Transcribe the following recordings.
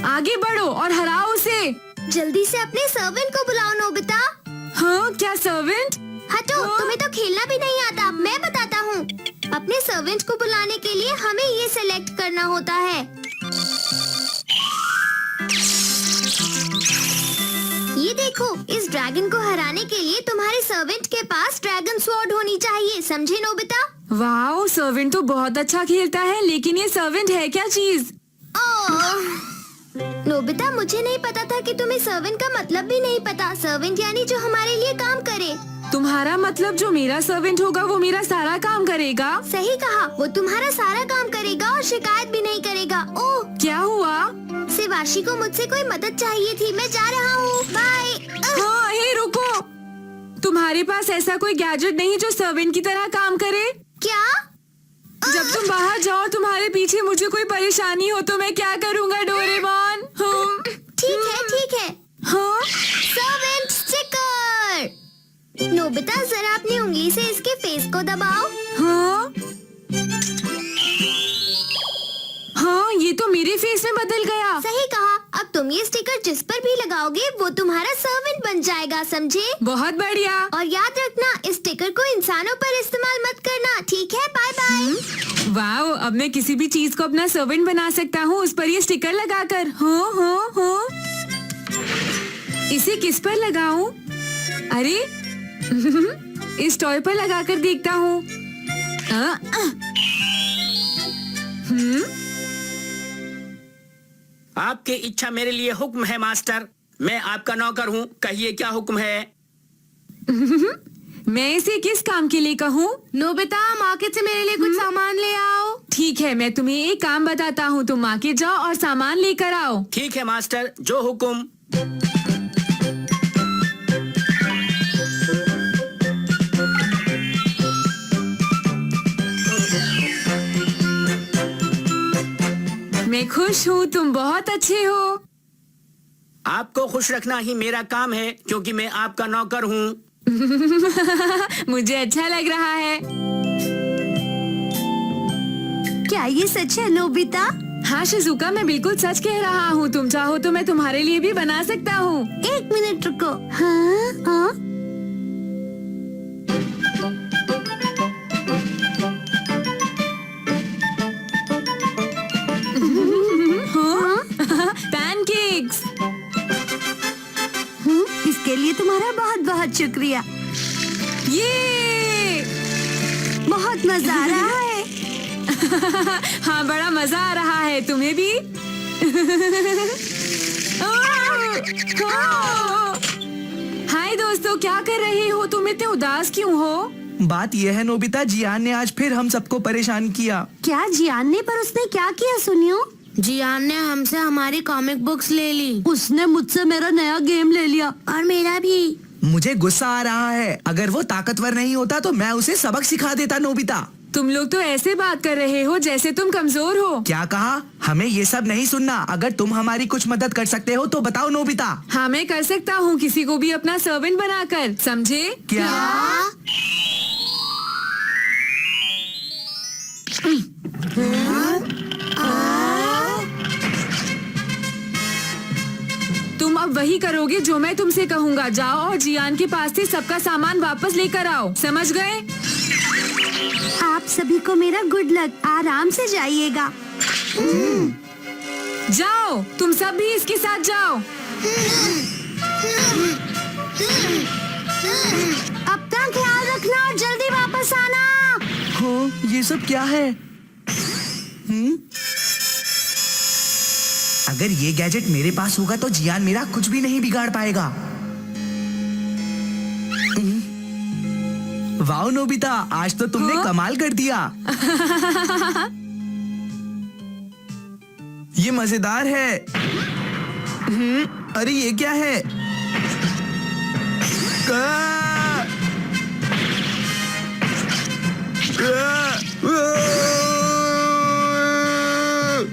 आगे बढ़ो और हराओ उसे। जल्दी से अपने सर्वेंट को बुलाओ नोबिता। हाँ, क्या सर्वेंट? हटो, तुम्हें तो खेलना भी नहीं आता। मैं बताता हूँ। अपने सर्वेंट को बुलाने के लिए हमें ये सेलेक्ट करना होता है। ये देखो, इस ड्रैगन को हराने के लिए तुम्हारे सर्वेंट के पास ड्रैगन स्वॉर्ड होनी चाहिए, समझे नोबिता? वाओ, सर्वेंट तो बहुत अच्छा खेलता है, लेकिन ये सर्वेंट है क्या चीज? नोबिता, मुझे नहीं पता था कि तुम्हें सर्वेंट का मतलब भी नहीं पता। सर्वेंट यानी जो हमारे लिए काम करे। तुम्हारा मतलब जो मेरा सर्वेंट होगा वो मेरा सारा काम करेगा? सही कहा, वो तुम्हारा सारा काम करेगा और शिकायत भी नहीं करेगा। ओह, क्या हुआ? शिवाशी को मुझसे कोई मदद चाहिए थी। मैं जा रहा हूँ, बाय। हाँ, हे रुको। तुम्हारे पास ऐसा कोई गैजेट नहीं जो सर्वेंट की तरह काम करे? क्या? जब तुम बाहर जाओ, तुम्हारे पीछे मुझे कोई परेशानी हो तो मैं क्या करूँगा डोरेमोन? ठीक है। हाँ? Servant sticker. नोबिता, जरा अपनी उंगली से इसके फेस को दबाओ। हाँ? हाँ, ये तो मेरे फेस में बदल गया। सही कहा। अब तुम ये स्टिकर जिस पर भी लगाओगे वो तुम्हारा सर्वेंट बन जाएगा, समझे? बहुत बढ़िया। और याद रखना, इस स्टिकर को इंसानों पर इस्तेमाल मत करना, ठीक है? Bye bye. वाओ, अब मैं किसी भी चीज को अपना सर्वेंट बना सकता हूँ उस पर ये स्टिकर लगाकर। हाँ। इसे किस पर लगाऊं? अरे इस टॉय पर लगाकर देखता हूँ। आपकी इच्छा मेरे लिए हुक्म है मास्टर। मैं आपका नौकर हूँ, कहिए क्या हुक्म है? मैं इसे किस काम के लिए कहूँ? नोबिता, मार्केट से मेरे लिए कुछ सामान ले आओ। ठीक है, मैं तुम्हें एक काम बताता हूँ, तुम मार्केट जाओ और सामान लेकर आओ। ठीक है मास्टर, जो हुक्म। मैं खुश हूँ, तुम बहुत अच्छे हो। आपको खुश रखना ही मेरा काम है, क्योंकि मैं आपका नौकर हूँ। मुझे अच्छा लग रहा है। क्या ये सच है नोबिता? हाँ शिजुका, मैं बिल्कुल सच कह रहा हूँ। तुम चाहो तो मैं तुम्हारे लिए भी बना सकता हूँ। एक मिनट रुको। हाँ? पैनकेक्स। इसके लिए तुम्हारा बहुत बहुत शुक्रिया। ये बहुत मजा आ रहा है। हाँ, बड़ा मजा आ रहा है। तुम्हें भी? हाय दोस्तों, क्या कर रहे हो? तुम इतने उदास क्यों हो? बात यह है नोबिता, जियान ने आज फिर हम सबको परेशान किया। क्या जियान ने? पर उसने क्या किया सुनियो? जियान ने हमसे हमारी कॉमिक बुक्स ले ली। उसने मुझसे मेरा नया गेम ले लिया और मेरा भी। मुझे गुस्सा आ रहा है। अगर वो ताकतवर नहीं होता तो मैं उसे सबक सिखा देता। नोबिता, तुम लोग तो ऐसे बात कर रहे हो जैसे तुम कमजोर हो। क्या कहा? हमें ये सब नहीं सुनना। अगर तुम हमारी कुछ मदद कर सकते हो तो बताओ नोबिता। हाँ, मैं कर सकता हूँ, किसी को भी अपना सर्वेंट बनाकर, समझे? क्या? तुम अब वही करोगे जो मैं तुमसे कहूँगा। जाओ और जियान के पास से सबका सामान वापस लेकर आओ, समझ गए? आप सभी को मेरा गुड लक। आराम से जाइएगा। जाओ, तुम सब भी इसके साथ जाओ। अपना ख्याल रखना और जल्दी वापस आना। हाँ, ये सब क्या है? अगर ये गैजेट मेरे पास होगा तो जियान मेरा कुछ भी नहीं बिगाड़ पाएगा। वाओ नोबिता, आज तो तुमने कमाल कर दिया। ये मजेदार है। अरे ये क्या है?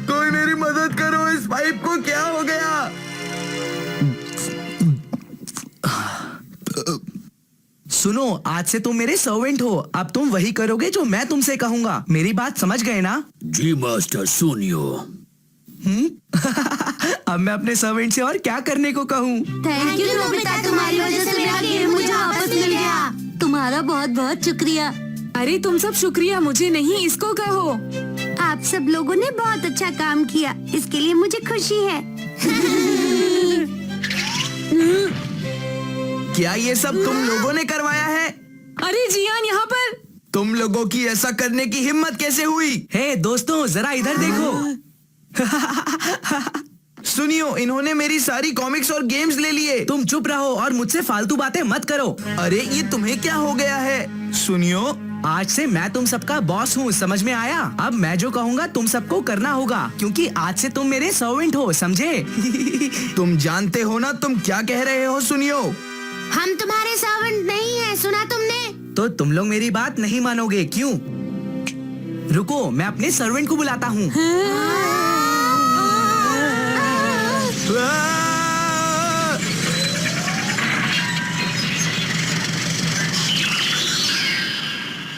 कोई मेरी मदद करो, इस पाइप को क्या हो गया? सुनो, आज से तुम मेरे सर्वेंट हो। अब तुम वही करोगे जो मैं तुमसे कहूंगा। मेरी बात समझ गए ना? जी मास्टर, सुनियो। अब मैं अपने सर्वेंट से और क्या करने को कहूँ। थैंक यू नोबिता, तुम्हारी वजह से मेरा गेम मुझे वापस मिल गया। तुम्हारा बहुत बहुत शुक्रिया। अरे तुम सब शुक्रिया मुझे नहीं, इसको कहो। आप सब लोगों ने बहुत अच्छा काम किया, इसके लिए मुझे खुशी है। क्या ये सब तुम लोगों ने करवाया है? अरे जियान यहाँ पर। तुम लोगों की ऐसा करने की हिम्मत कैसे हुई? हे दोस्तों, जरा इधर देखो। सुनियो, इन्होंने मेरी सारी कॉमिक्स और गेम्स ले लिए। तुम चुप रहो और मुझसे फालतू बातें मत करो। अरे ये तुम्हें क्या हो गया है? सुनियो, आज से मैं तुम सबका बॉस हूँ, समझ में आया? अब मैं जो कहूँगा तुम सबको करना होगा, क्योंकि आज से तुम मेरे सर्वेंट हो, समझे? तुम जानते हो ना तुम क्या कह रहे हो? सुनियो, हम तुम्हारे सर्वेंट नहीं है, सुना तुमने? तो तुम लोग मेरी बात नहीं मानोगे, क्यों? रुको, मैं अपने सर्वेंट को बुलाता हूँ।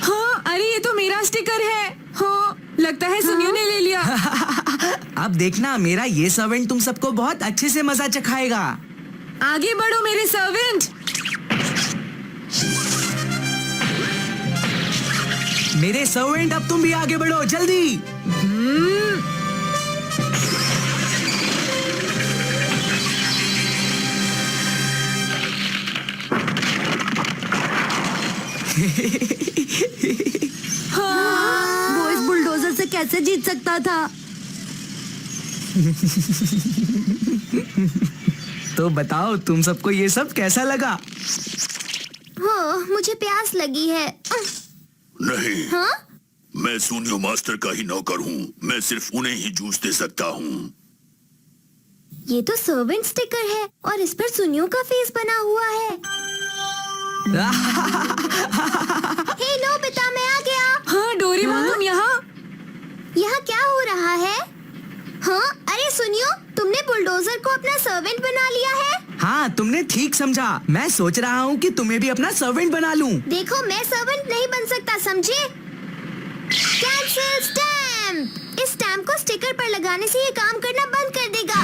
हाँ, अरे ये तो मेरा स्टिकर है। हाँ, लगता है सुनियो ने ले लिया। अब देखना, मेरा ये सर्वेंट तुम सबको बहुत अच्छे से मजा चखाएगा। आगे बढ़ो मेरे सर्वेंट। मेरे सर्वेंट, अब तुम भी आगे बढ़ो, जल्दी। वो इस बुलडोजर से कैसे जीत सकता था? तो बताओ, तुम सबको ये सब कैसा लगा? हो, मुझे प्यास लगी है। नहीं, हाँ? मैं सुनियो मास्टर का ही नौकर हूँ। मैं सिर्फ उन्हें ही जूस दे सकता हूँ। ये तो सर्वेंट स्टिकर है और इस पर सुनियो का फेस बना हुआ है। हे नोबिता, मैं आ गया। हाँ डोरेमोन, तुम यहाँ? यहाँ क्या हो रहा है? हाँ, अरे सुनियो, तुमने बुलडोजर को अपना सर्वेंट बना लिया है। हाँ, तुमने ठीक समझा। मैं सोच रहा हूँ कि तुम्हें भी अपना सर्वेंट बना लूँ। देखो, मैं सर्वेंट नहीं बन सकता, समझे? Cancel stamp. इस स्टैम्प को स्टिकर पर लगाने से ये काम करना बंद कर देगा।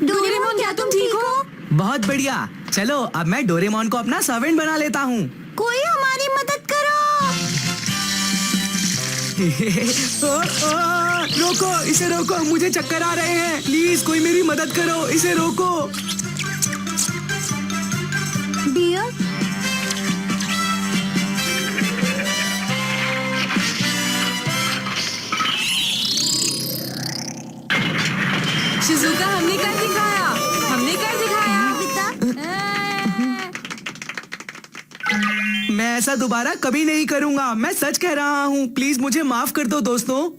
डोरेमोन, क्या तुम ठीक हो? बहुत बढ़िया। चलो, अब मैं डोरेमोन को अपना सर्वेंट बना लेता हूँ। कोई हमारी मदद करो। रोको, इसे रोको, मुझे चक्कर आ रहे हैं। प्लीज कोई मेरी मदद करो, इसे रोको। डियर, शिजुका, हमने कर दिखाया। हमने कर दिखाया। मैं ऐसा दोबारा कभी नहीं करूँगा। मैं सच कह रहा हूँ। प्लीज मुझे माफ कर दो दोस्तों।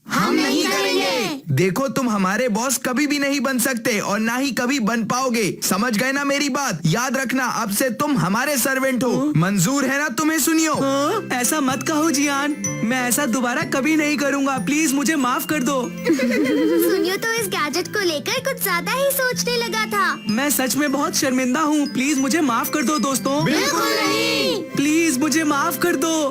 हम नहीं करेंगे। देखो, तुम हमारे बॉस कभी भी नहीं बन सकते और ना ही कभी बन पाओगे। समझ गए ना मेरी बात? याद रखना, अब से तुम हमारे सर्वेंट हो। मंजूर है ना तुम्हें? सुनियो, ऐसा मत कहो जियान। मैं ऐसा दोबारा कभी नहीं करूँगा। प्लीज मुझे माफ कर दो। सुनियो तो इस गैजेट को लेकर कुछ ज्यादा ही सोचने लगा था। मैं सच में बहुत शर्मिंदा हूँ। प्लीज मुझे माफ कर दो दोस्तों। बिल्कुल नहीं। प्लीज मुझे माफ कर दो।